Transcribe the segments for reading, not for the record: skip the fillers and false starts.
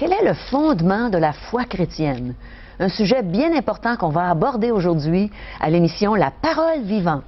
Quel est le fondement de la foi chrétienne? Un sujet bien important qu'on va aborder aujourd'hui à l'émission La Parole vivante.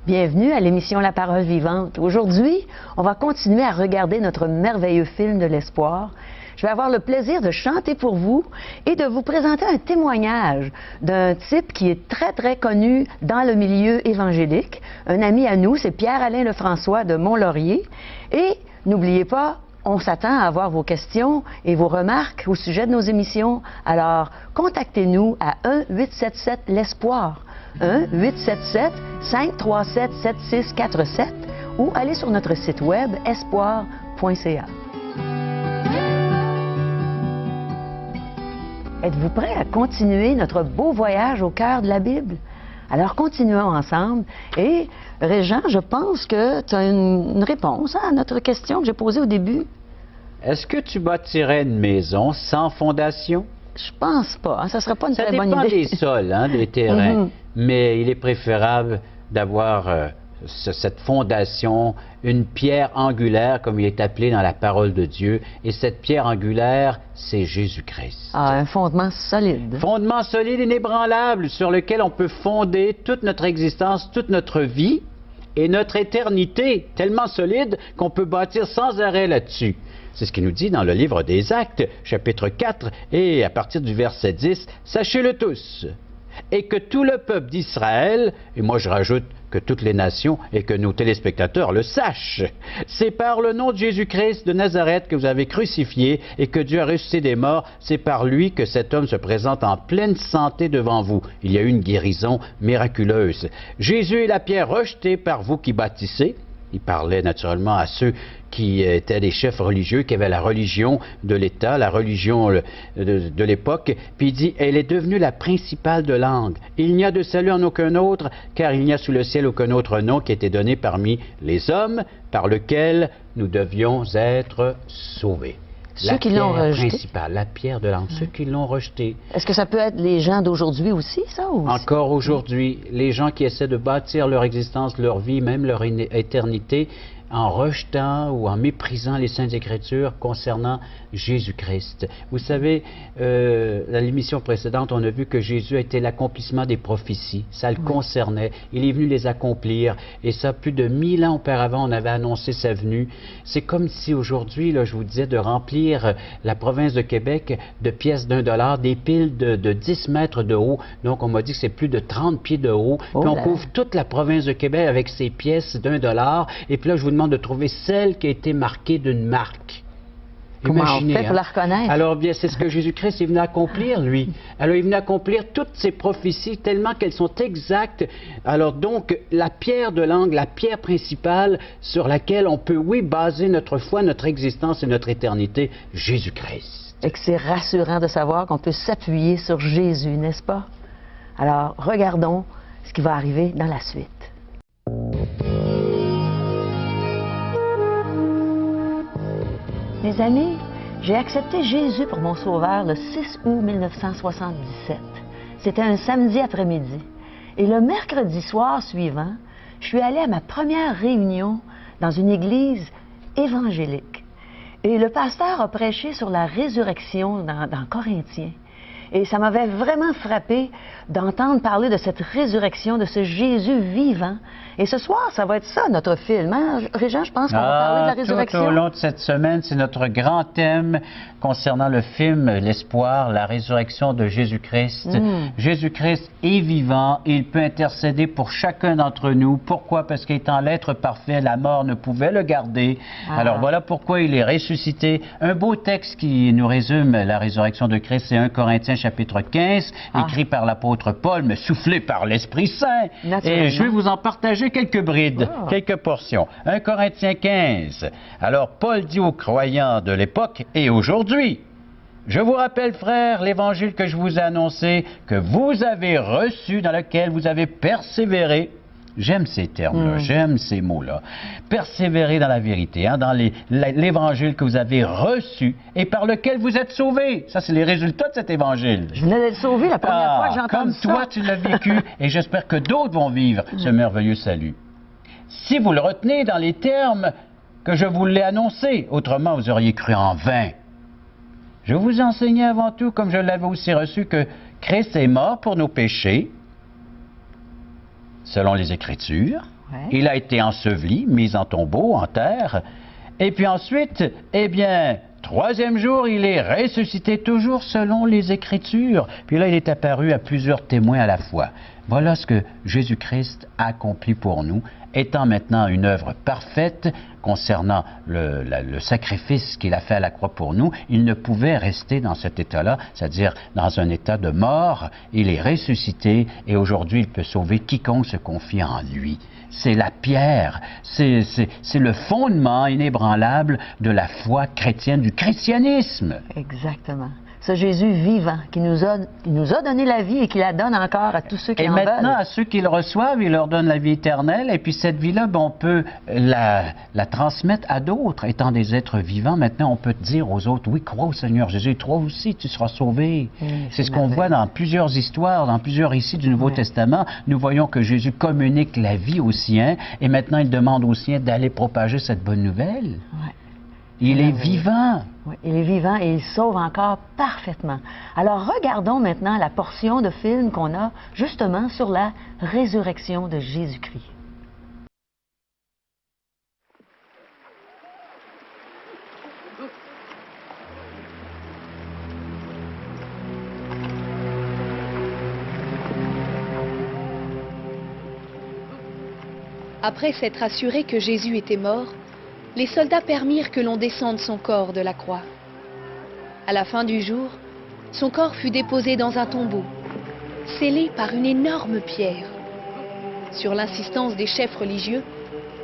Bienvenue à l'émission La Parole vivante. Aujourd'hui, on va continuer à regarder notre merveilleux film de l'espoir. Je vais avoir le plaisir de chanter pour vous et de vous présenter un témoignage d'un type qui est très connu dans le milieu évangélique. Un ami à nous, c'est Pierre-Alain Lefrançois de Mont-Laurier. Et n'oubliez pas, on s'attend à avoir vos questions et vos remarques au sujet de nos émissions. Alors, contactez-nous à 1-877-L'Espoir. 1-877-537-7647 ou allez sur notre site web espoir.ca. Êtes-vous prêts à continuer notre beau voyage au cœur de la Bible? Alors continuons ensemble. Et Régent, je pense que tu as une réponse à notre question que j'ai posée au début. Est-ce que tu bâtirais une maison sans fondation? Je pense pas. Ça ne serait pas une très bonne idée. Ça dépend des sols, des terrains. Mais il est préférable d'avoir cette fondation, une pierre angulaire, comme il est appelé dans la parole de Dieu. Et cette pierre angulaire, c'est Jésus-Christ. Ah, un fondement solide. Fondement solide, inébranlable, sur lequel on peut fonder toute notre existence, toute notre vie et notre éternité, tellement solide qu'on peut bâtir sans arrêt là-dessus. C'est ce qu'il nous dit dans le livre des Actes, chapitre 4, et à partir du verset 10, « Sachez-le tous, et que tout le peuple d'Israël, et moi je rajoute que toutes les nations et que nos téléspectateurs le sachent, c'est par le nom de Jésus-Christ de Nazareth que vous avez crucifié et que Dieu a ressuscité des morts, c'est par lui que cet homme se présente en pleine santé devant vous. Il y a eu une guérison miraculeuse. Jésus est la pierre rejetée par vous qui bâtissez. » Il parlait naturellement à ceux qui étaient des chefs religieux, qui avaient la religion de l'État, la religion de l'époque. Puis il dit, elle est devenue la principale de langue. Il n'y a de salut en aucun autre, car il n'y a sous le ciel aucun autre nom qui a été donné parmi les hommes, par lequel nous devions être sauvés. Ceux qui l'ont rejeté. Principale, la pierre de langue, ceux qui l'ont rejeté. Est-ce que ça peut être les gens d'aujourd'hui aussi, ça? Ou... Encore aujourd'hui, les gens qui essaient de bâtir leur existence, leur vie, même leur éternité, en rejetant ou en méprisant les Saintes Écritures concernant Jésus-Christ. Vous savez, à l'émission précédente, on a vu que Jésus a été l'accomplissement des prophéties. Ça le concernait. Il est venu les accomplir. Et ça, plus de 1000 ans auparavant, on avait annoncé sa venue. C'est comme si aujourd'hui, là, je vous disais, de remplir la province de Québec de pièces d'$1, des piles de 10 mètres de haut. Donc, on m'a dit que c'est plus de 30 pieds de haut. Puis on couvre toute la province de Québec avec ces pièces d'$1. Et puis là, je vous demande de trouver celle qui a été marquée d'une marque. Comment on fait pour la reconnaître? Alors bien, c'est ce que Jésus-Christ est venu accomplir, lui. Alors il est venu accomplir toutes ces prophéties tellement qu'elles sont exactes. Alors donc, la pierre de langue, la pierre principale sur laquelle on peut, oui, baser notre foi, notre existence et notre éternité, Jésus-Christ. Et que c'est rassurant de savoir qu'on peut s'appuyer sur Jésus, n'est-ce pas? Alors, regardons ce qui va arriver dans la suite. Mes amis, j'ai accepté Jésus pour mon sauveur le 6 août 1977. C'était un samedi après-midi. Et le mercredi soir suivant, je suis allée à ma première réunion dans une église évangélique. Et le pasteur a prêché sur la résurrection dans Corinthiens. Et ça m'avait vraiment frappé d'entendre parler de cette résurrection, de ce Jésus vivant. Et ce soir, ça va être ça, notre film. Hein? Régent, je pense qu'on va parler de la résurrection. Tout au long de cette semaine, c'est notre grand thème concernant le film L'Espoir, la résurrection de Jésus-Christ. Jésus-Christ est vivant et il peut intercéder pour chacun d'entre nous. Pourquoi? Parce qu'étant l'être parfait, la mort ne pouvait le garder. Alors voilà pourquoi il est ressuscité. Un beau texte qui nous résume la résurrection de Christ, c'est 1 Corinthiens Corinthiens chapitre 15, écrit par l'apôtre Paul, mais soufflé par l'Esprit Saint. Et je vais vous en partager quelques brides, quelques portions. 1 Corinthiens 15. Alors, Paul dit aux croyants de l'époque et aujourd'hui, « Je vous rappelle, frères, l'évangile que je vous ai annoncé, que vous avez reçu, dans lequel vous avez persévéré. » J'aime ces termes-là, j'aime ces mots-là. Persévérer dans la vérité, hein, dans l'évangile que vous avez reçu et par lequel vous êtes sauvés. Ça, c'est les résultats de cet évangile. Je venais d'être sauvé la première fois que j'ai entendu ça. Comme toi, tu l'as vécu, et j'espère que d'autres vont vivre ce merveilleux salut. Si vous le retenez dans les termes que je vous l'ai annoncé, autrement vous auriez cru en vain. Je vous enseignais avant tout, comme je l'avais aussi reçu, que Christ est mort pour nos péchés, selon les Écritures. Ouais. Il a été enseveli, mis en tombeau, en terre. Et puis ensuite, eh bien, troisième jour, il est ressuscité, toujours selon les Écritures. Puis là, il est apparu à plusieurs témoins à la fois. Voilà ce que Jésus-Christ a accompli pour nous, étant maintenant une œuvre parfaite concernant le sacrifice qu'il a fait à la croix pour nous. Il ne pouvait rester dans cet état-là, c'est-à-dire dans un état de mort. Il est ressuscité et aujourd'hui, il peut sauver quiconque se confie en lui. C'est la pierre, c'est le fondement inébranlable de la foi chrétienne, du christianisme. Exactement. Ce Jésus vivant qui nous a donné la vie et qui la donne encore à tous ceux qui en veulent. Et maintenant, à ceux qui le reçoivent, il leur donne la vie éternelle. Et puis cette vie-là, on peut la transmettre à d'autres. Étant des êtres vivants, maintenant, on peut dire aux autres, oui, crois au Seigneur Jésus, toi aussi, tu seras sauvé. C'est ce qu'on voit dans plusieurs histoires, dans plusieurs récits du Nouveau Testament. Nous voyons que Jésus communique la vie aux siens. Et maintenant, il demande aux siens d'aller propager cette bonne nouvelle. Il est vivant. Oui, il est vivant et il sauve encore parfaitement. Alors, regardons maintenant la portion de film qu'on a justement sur la résurrection de Jésus-Christ. Après s'être assuré que Jésus était mort, les soldats permirent que l'on descende son corps de la croix. À la fin du jour, son corps fut déposé dans un tombeau, scellé par une énorme pierre. Sur l'insistance des chefs religieux,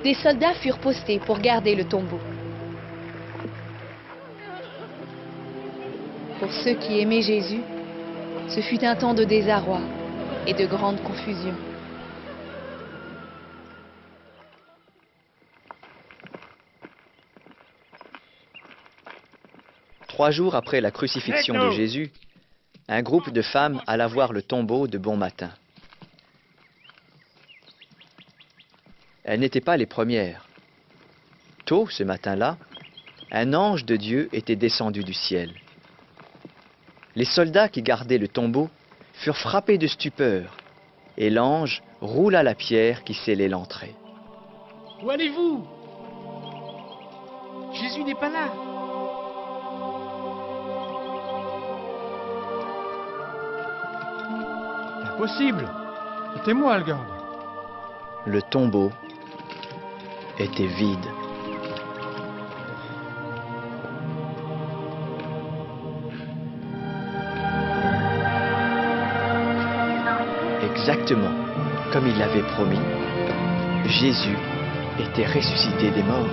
des soldats furent postés pour garder le tombeau. Pour ceux qui aimaient Jésus, ce fut un temps de désarroi et de grande confusion. Trois jours après la crucifixion de Jésus, un groupe de femmes alla voir le tombeau de bon matin. Elles n'étaient pas les premières. Tôt ce matin-là, un ange de Dieu était descendu du ciel. Les soldats qui gardaient le tombeau furent frappés de stupeur, et l'ange roula la pierre qui scellait l'entrée. Où allez-vous? Jésus n'est pas là. Impossible. C'était moi le garde. Le tombeau était vide. Exactement comme il l'avait promis, Jésus était ressuscité des morts.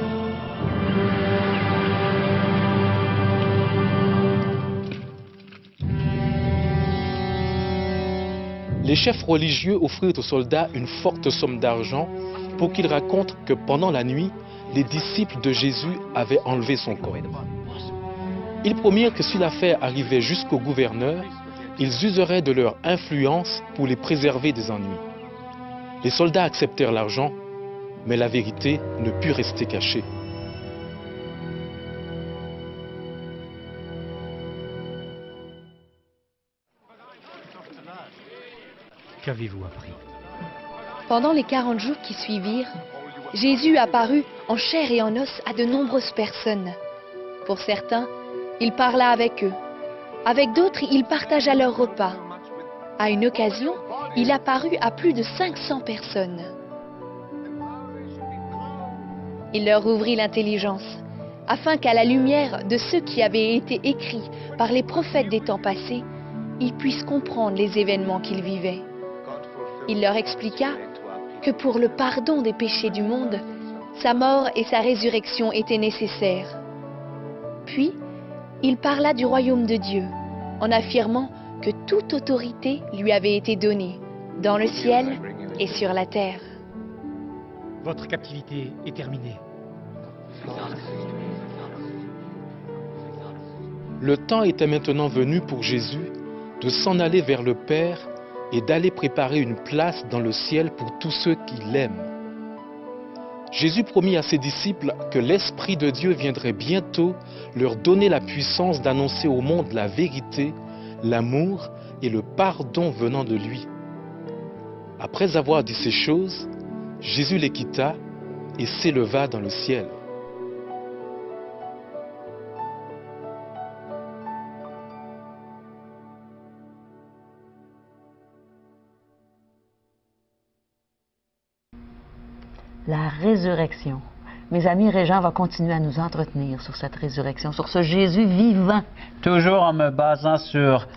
Les chefs religieux offrirent aux soldats une forte somme d'argent pour qu'ils racontent que pendant la nuit, les disciples de Jésus avaient enlevé son corps. Ils promirent que si l'affaire arrivait jusqu'au gouverneur, ils useraient de leur influence pour les préserver des ennuis. Les soldats acceptèrent l'argent, mais la vérité ne put rester cachée. Qu'avez-vous appris? Pendant les 40 jours qui suivirent, Jésus apparut en chair et en os à de nombreuses personnes. Pour certains, il parla avec eux. Avec d'autres, il partagea leur repas. À une occasion, il apparut à plus de 500 personnes. Il leur ouvrit l'intelligence, afin qu'à la lumière de ceux qui avaient été écrits par les prophètes des temps passés, ils puissent comprendre les événements qu'ils vivaient. Il leur expliqua que pour le pardon des péchés du monde, sa mort et sa résurrection étaient nécessaires. Puis, il parla du royaume de Dieu, en affirmant que toute autorité lui avait été donnée, dans le ciel et sur la terre. Votre captivité est terminée. Le temps était maintenant venu pour Jésus de s'en aller vers le Père et d'aller préparer une place dans le ciel pour tous ceux qui l'aiment. Jésus promit à ses disciples que l'Esprit de Dieu viendrait bientôt leur donner la puissance d'annoncer au monde la vérité, l'amour et le pardon venant de lui. Après avoir dit ces choses, Jésus les quitta et s'éleva dans le ciel. La résurrection. Mes amis, Régent va continuer à nous entretenir sur cette résurrection, sur ce Jésus vivant. Toujours en me basant sur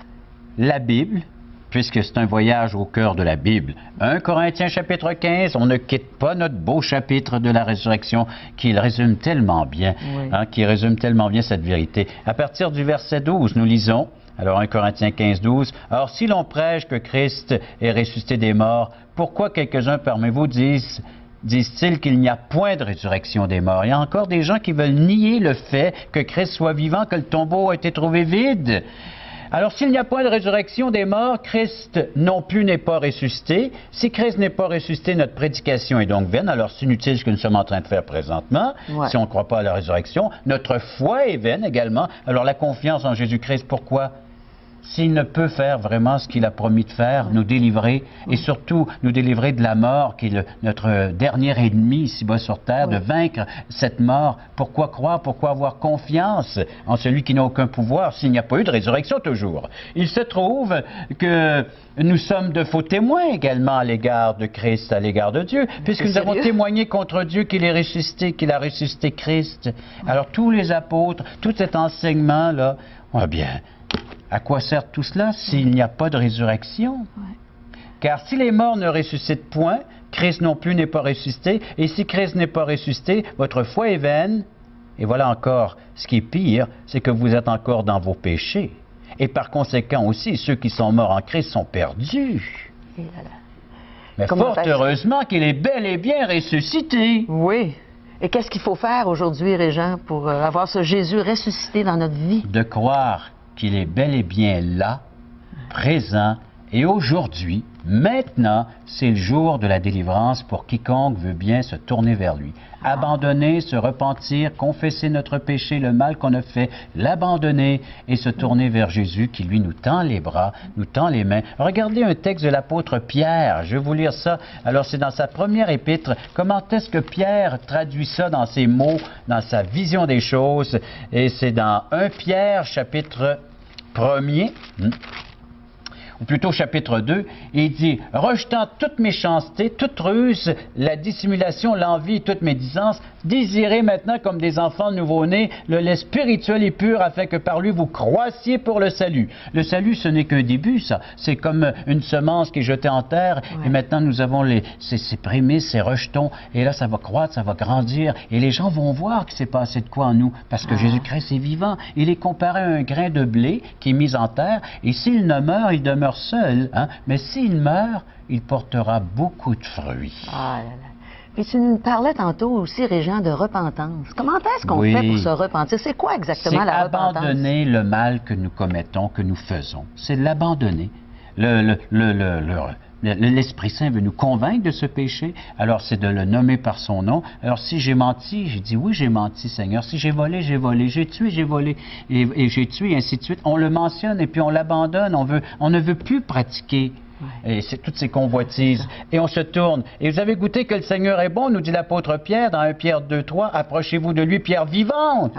la Bible, puisque c'est un voyage au cœur de la Bible. 1 Corinthiens chapitre 15, on ne quitte pas notre beau chapitre de la résurrection qui résume tellement bien, qui résume tellement bien cette vérité. À partir du verset 12, nous lisons, alors 1 Corinthiens 15, 12, « Or, si l'on prêche que Christ est ressuscité des morts, pourquoi quelques-uns parmi vous disent-ils qu'il n'y a point de résurrection des morts? » Il y a encore des gens qui veulent nier le fait que Christ soit vivant, que le tombeau a été trouvé vide. Alors, s'il n'y a point de résurrection des morts, Christ non plus n'est pas ressuscité. Si Christ n'est pas ressuscité, notre prédication est donc vaine. Alors, c'est inutile ce que nous sommes en train de faire présentement, si on ne croit pas à la résurrection. Notre foi est vaine également. Alors, la confiance en Jésus-Christ, pourquoi? S'il ne peut faire vraiment ce qu'il a promis de faire, nous délivrer, et surtout nous délivrer de la mort, qui est notre dernier ennemi ici-bas sur terre, de vaincre cette mort, pourquoi croire, pourquoi avoir confiance en celui qui n'a aucun pouvoir s'il n'y a pas eu de résurrection toujours? Il se trouve que nous sommes de faux témoins également à l'égard de Christ, à l'égard de Dieu, puisque nous avons témoigné contre Dieu qu'il est ressuscité, qu'il a ressuscité Christ. Alors tous les apôtres, tout cet enseignement-là, eh bien, à quoi sert tout cela s'il n'y a pas de résurrection? Car si les morts ne ressuscitent point, Christ non plus n'est pas ressuscité, et si Christ n'est pas ressuscité, votre foi est vaine. Et voilà encore, ce qui est pire, c'est que vous êtes encore dans vos péchés. Et par conséquent aussi, ceux qui sont morts en Christ sont perdus. Mais fort heureusement qu'il est bel et bien ressuscité. Oui. Et qu'est-ce qu'il faut faire aujourd'hui, Régent, pour avoir ce Jésus ressuscité dans notre vie? De croire qu'il est bel et bien là, présent, et aujourd'hui, maintenant, c'est le jour de la délivrance pour quiconque veut bien se tourner vers lui. Abandonner, se repentir, confesser notre péché, le mal qu'on a fait, l'abandonner et se tourner vers Jésus qui, lui, nous tend les bras, nous tend les mains. Regardez un texte de l'apôtre Pierre, je vais vous lire ça. Alors, c'est dans sa première épître. Comment est-ce que Pierre traduit ça dans ses mots, dans sa vision des choses? Et c'est dans 1 Pierre, chapitre 1er, ou plutôt chapitre 2, et il dit « Rejetant toute méchanceté, toute ruse, la dissimulation, l'envie, toute médisance, désirez maintenant comme des enfants nouveau-nés le lait spirituel et pur afin que par lui vous croissiez pour le salut. » Le salut, ce n'est qu'un début, ça. C'est comme une semence qui est jetée en terre, et maintenant nous avons ces prémices, ces rejetons, et là ça va croître, ça va grandir, et les gens vont voir qu'il s'est passé de quoi en nous, parce que Jésus-Christ est vivant. Il est comparé à un grain de blé qui est mis en terre, et s'il ne meurt, il demeure seul, mais s'il meurt, il portera beaucoup de fruits. Ah là là. Puis tu nous parlais tantôt aussi, Régent, de repentance. Comment est-ce qu'on fait pour se repentir? C'est quoi exactement la repentance? C'est abandonner le mal que nous commettons, que nous faisons. C'est l'abandonner. L'Esprit Saint veut nous convaincre de ce péché, alors c'est de le nommer par son nom. Alors si j'ai menti, j'ai dit oui, j'ai menti, Seigneur. Si j'ai volé, j'ai tué, j'ai volé, et j'ai tué, et ainsi de suite. On le mentionne et puis on l'abandonne, on ne veut plus pratiquer. Et c'est toutes ces convoitises. Et on se tourne. Et vous avez goûté que le Seigneur est bon, nous dit l'apôtre Pierre dans 1 Pierre 2, 3. Approchez-vous de lui, pierre vivante.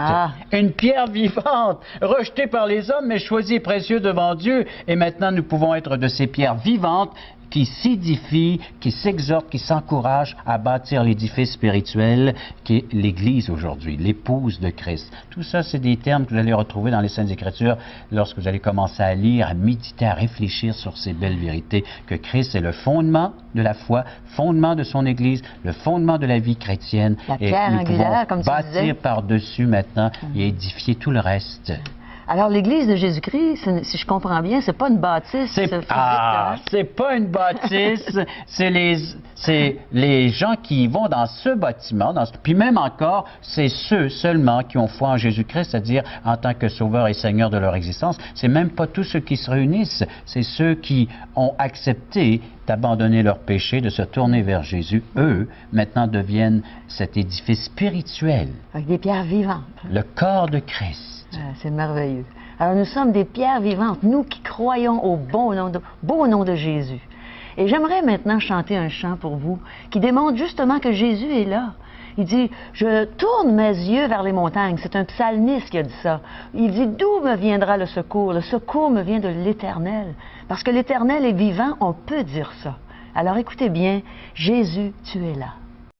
Une pierre vivante, rejetée par les hommes, mais choisie et précieuse devant Dieu. Et maintenant, nous pouvons être de ces pierres vivantes qui s'édifient, qui s'exhortent, qui s'encouragent à bâtir l'édifice spirituel qui est l'Église aujourd'hui, l'épouse de Christ. Tout ça, c'est des termes que vous allez retrouver dans les Saintes Écritures lorsque vous allez commencer à lire, à méditer, à réfléchir sur ces belles vérités, que Christ est le fondement de la foi, fondement de son Église, le fondement de la vie chrétienne. La pierre et nous angulaire, pouvons comme tu disais. bâtir par-dessus maintenant et édifier tout le reste. Alors, l'Église de Jésus-Christ, si je comprends bien, c'est pas une bâtisse physique, là, hein? C'est pas une bâtisse, c'est les gens qui vont dans ce bâtiment, puis même encore, c'est ceux seulement qui ont foi en Jésus-Christ, c'est-à-dire en tant que Sauveur et Seigneur de leur existence. C'est même pas tous ceux qui se réunissent, c'est ceux qui ont accepté d'abandonner leur péché, de se tourner vers Jésus. Eux, maintenant, deviennent cet édifice spirituel, Avec des pierres vivantes. le corps de Christ. C'est merveilleux. Alors, nous sommes des pierres vivantes, nous qui croyons au beau nom de Jésus. Et j'aimerais maintenant chanter un chant pour vous qui démontre justement que Jésus est là. Il dit, je tourne mes yeux vers les montagnes. C'est un psalmiste qui a dit ça. Il dit, d'où me viendra le secours? Le secours me vient de l'Éternel. Parce que l'Éternel est vivant, on peut dire ça. Alors écoutez bien, Jésus, tu es là.